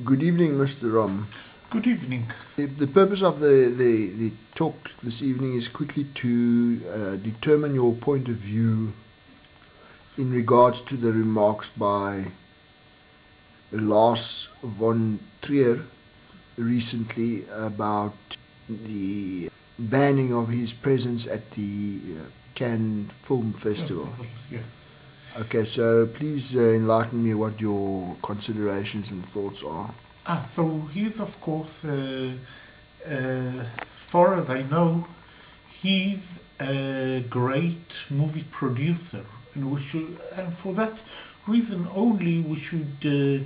Good evening, Mr. Rom. Good evening. The purpose of the talk this evening is quickly to determine your point of view in regards to the remarks by Larse Von Trier recently about the banning of his presence at the Cannes Film Festival. Yes. Okay, so please enlighten me what your considerations and thoughts are. So he's, of course, as far as I know, he's a great movie producer, and for that reason only, we should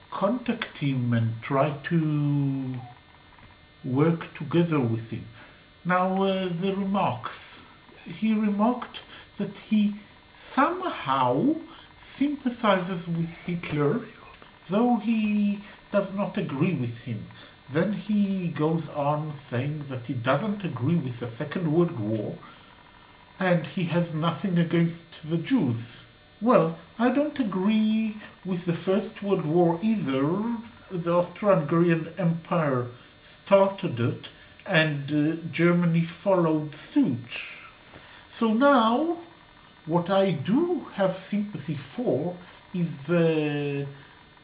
contact him and try to work together with him. Now, the remarks. He remarked that he somehow sympathizes with Hitler, though he does not agree with him. Then he goes on saying that he doesn't agree with the Second World War and he has nothing against the Jews. Well, I don't agree with the First World War either. The Austro-Hungarian Empire started it and Germany followed suit. So now, what I do have sympathy for is the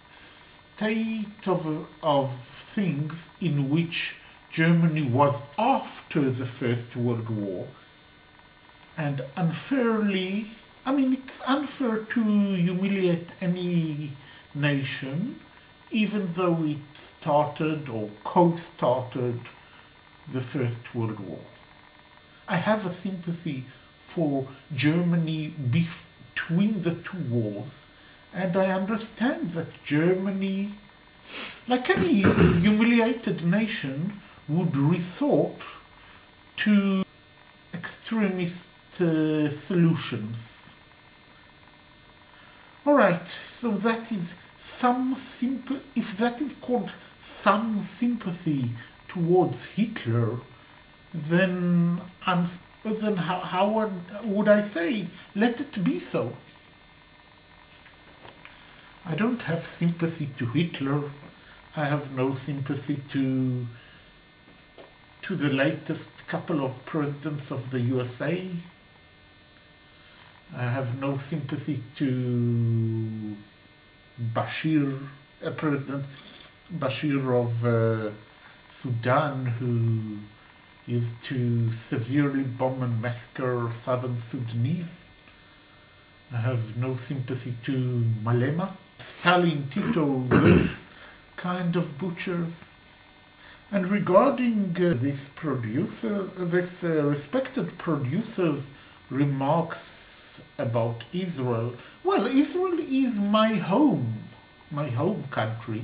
state of things in which Germany was after the First World War. And unfairly, it's unfair to humiliate any nation, even though it started or co-started the First World War. I have a sympathy for Germany between the two wars, and I understand that Germany, like any humiliated nation, would resort to extremist solutions. Alright, so that is some sympathy, if that is called some sympathy towards Hitler, then how would I say, let it be so? I don't have sympathy to Hitler. I have no sympathy to the latest couple of presidents of the USA. I have no sympathy to President Bashir of Sudan, who used to severely bomb and massacre southern Sudanese. I have no sympathy to Malema, Stalin, Tito, those kind of butchers. And regarding this respected producer's remarks about Israel, well, Israel is my home country,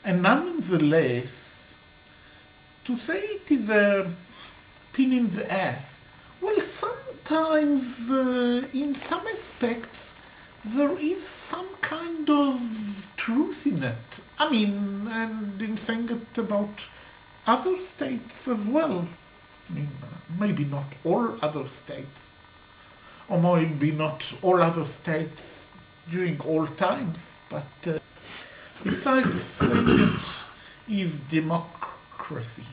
and nonetheless, to say it is a pin in the ass, well, sometimes in some aspects there is some kind of truth in it. And in saying it about other states as well. Maybe not all other states, or maybe not all other states during all times, but besides saying it is democracy,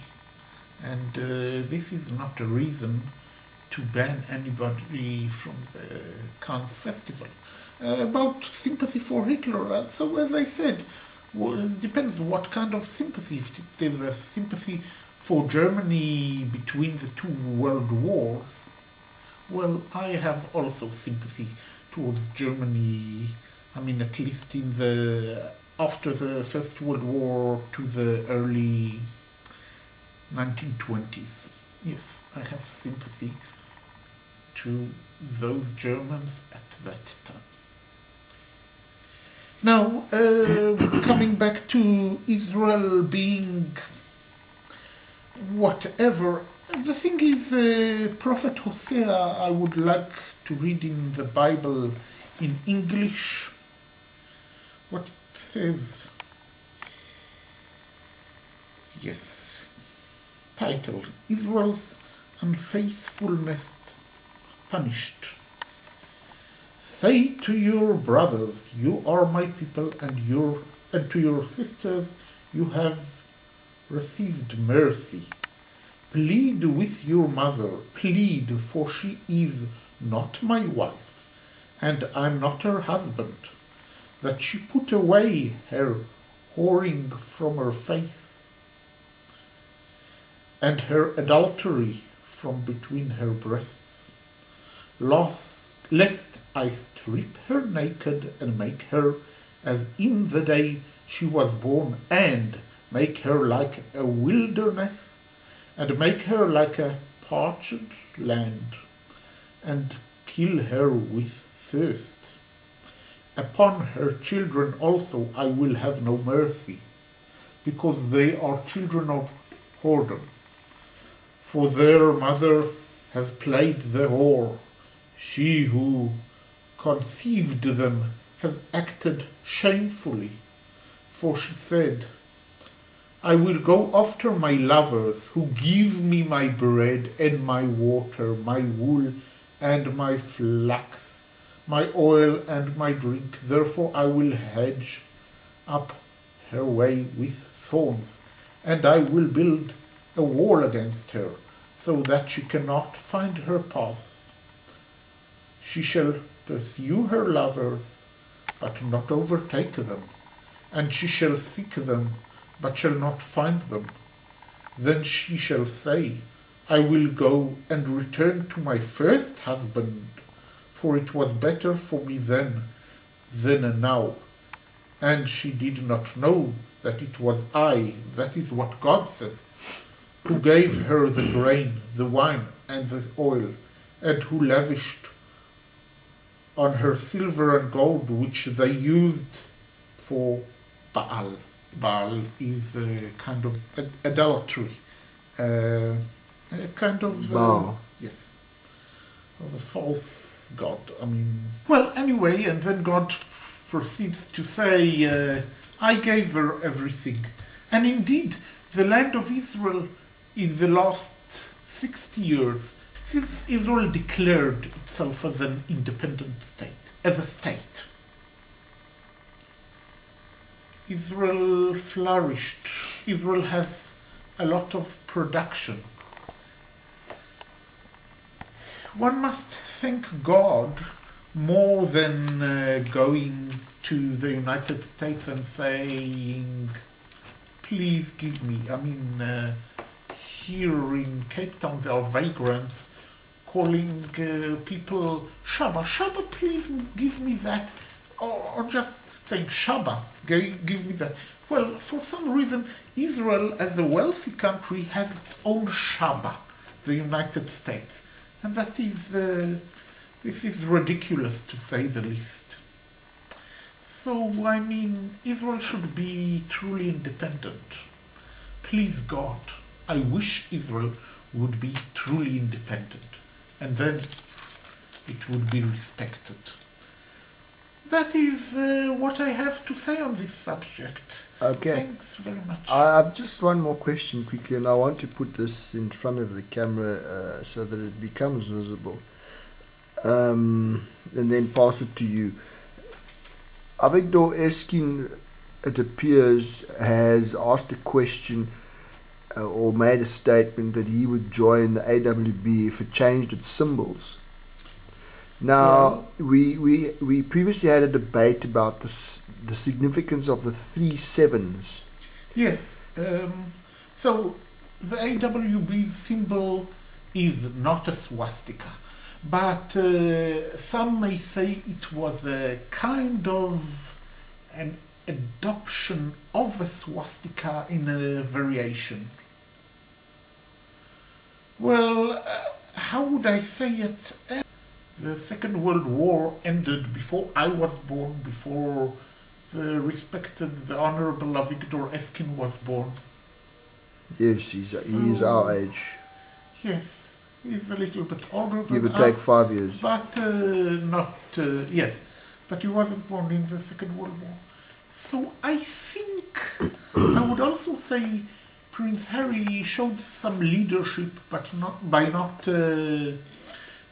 and this is not a reason to ban anybody from the Cannes Festival. About sympathy for Hitler, so as I said, well, it depends what kind of sympathy. If there's a sympathy for Germany between the two world wars, well, I have also sympathy towards Germany. At least after the First World War to the early 1920s. Yes, I have sympathy to those Germans at that time. Now, coming back to Israel being whatever, the thing is, Prophet Hosea, I would like to read in the Bible in English what it says. Yes, titled, Israel's Unfaithfulness Punished. Say to your brothers, you are my people and your and to your sisters you have received mercy. Plead with your mother, plead, for she is not my wife, and I'm not her husband, that she put away her whoring from her face, and her adultery from between her breasts, lest I strip her naked and make her as in the day she was born, and make her like a wilderness, and make her like a parched land, and kill her with thirst. Upon her children also I will have no mercy, because they are children of whoredom. For their mother has played the whore. She who conceived them has acted shamefully. For she said, I will go after my lovers who give me my bread and my water, my wool and my flax, my oil and my drink. Therefore I will hedge up her way with thorns, and I will build a wall against her, so that she cannot find her paths. She shall pursue her lovers, but not overtake them, and she shall seek them, but shall not find them. Then she shall say, I will go and return to my first husband, for it was better for me then than now. And she did not know that it was I, that is what God says, who gave her the grain, the wine, and the oil, and who lavished on her silver and gold, which they used for Baal. Baal is a kind of adultery, a kind of yes, of a false god. I mean, well, anyway, and then God proceeds to say, I gave her everything, and indeed, the land of Israel in the last 60 years, since Israel declared itself as an independent state, as a state, Israel flourished. Israel has a lot of production. One must thank God more than going to the United States and saying, please give me. I mean, here in Cape Town there are vagrants calling people, Shaba, please give me that. Or just saying, Shaba, give me that. Well, for some reason, Israel, as a wealthy country, has its own Shaba, the United States. And that is, this is ridiculous, to say the least. So, I mean, Israel should be truly independent. Please God, I wish Israel would be truly independent. And then it would be respected. That is what I have to say on this subject. Okay. Thanks very much. I have just one more question quickly, and I want to put this in front of the camera so that it becomes visible. And then pass it to you. Avigdor Esking, it appears, has asked a question or made a statement that he would join the AWB if it changed its symbols. Now, we previously had a debate about the significance of the 3 sevens. Yes. So the AWB's symbol is not a swastika, but some may say it was a kind of an adoption of a swastika in a variation. Well, how would I say it? The Second World War ended before I was born, before the Honorable Avigdor Esking was born. Yes, he is our age. Yes, he's a little bit older than us. Give or take 5 years. But yes, but he wasn't born in the Second World War. So I think I would also say Prince Harry showed some leadership, but not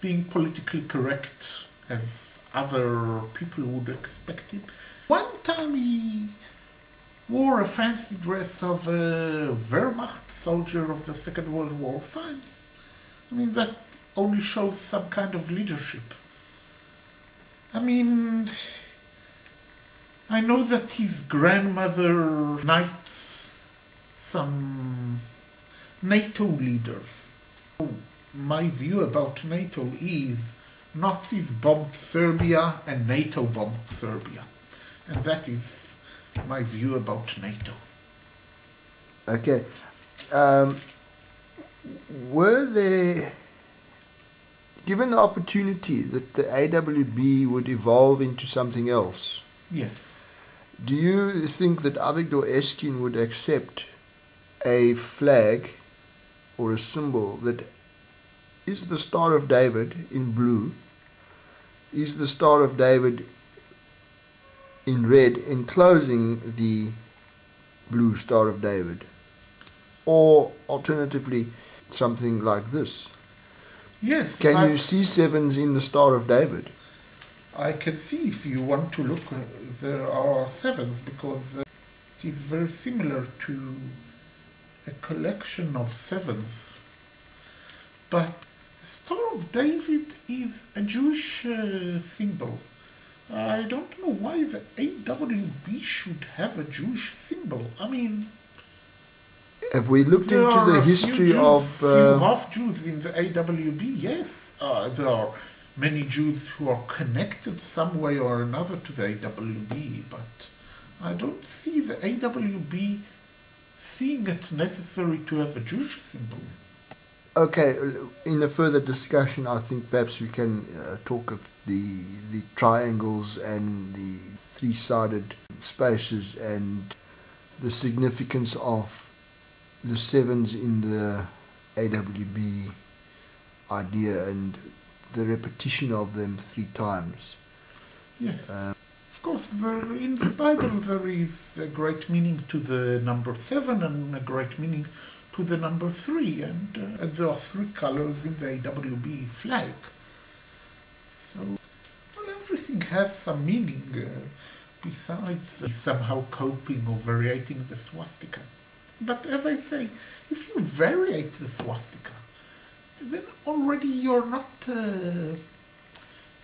being politically correct as other people would expect him. One time he wore a fancy dress of a Wehrmacht soldier of the Second World War, fine. I mean, that only shows some kind of leadership. I mean, I know that his grandmother knights some NATO leaders. My view about NATO is Nazis bombed Serbia and NATO bombed Serbia. And that is my view about NATO. Okay. Were there, given the opportunity that the AWB would evolve into something else, Yes. do you think that Avigdor Esking would accept a flag or a symbol that is the Star of David in blue, is the Star of David in red enclosing the blue Star of David, or alternatively something like this? Yes. Can you see sevens in the Star of David? I can see, if you want to look, there are sevens, because it is very similar to a collection of sevens. But Star of David is a Jewish symbol. I don't know why the AWB should have a Jewish symbol. I mean, Have we looked there into are the a history few of... Jews, few half-Jews in the AWB, yes. There are many Jews who are connected some way or another to the AWB, but I don't see the AWB seeing it necessary to have a Jewish symbol. Okay, in a further discussion, I think perhaps we can talk of the triangles and the three-sided spaces and the significance of the sevens in the AWB idea and the repetition of them 3 times. Yes. Of course, in the Bible there is a great meaning to the number 7 and a great meaning to the number 3, and there are 3 colors in the AWB flag. So, well, everything has some meaning besides somehow coping or variating the swastika. But as I say, if you variate the swastika, then already you're not,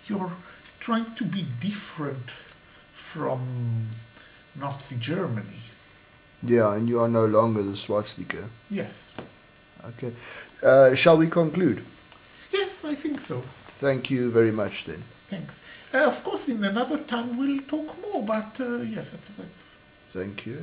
you're trying to be different from Nazi Germany. Yeah, and you are no longer the swastika. Yes. Okay. Shall we conclude? Yes, I think so. Thank you very much then. Thanks. Of course, in another time we'll talk more, but yes, that's it. Thank you.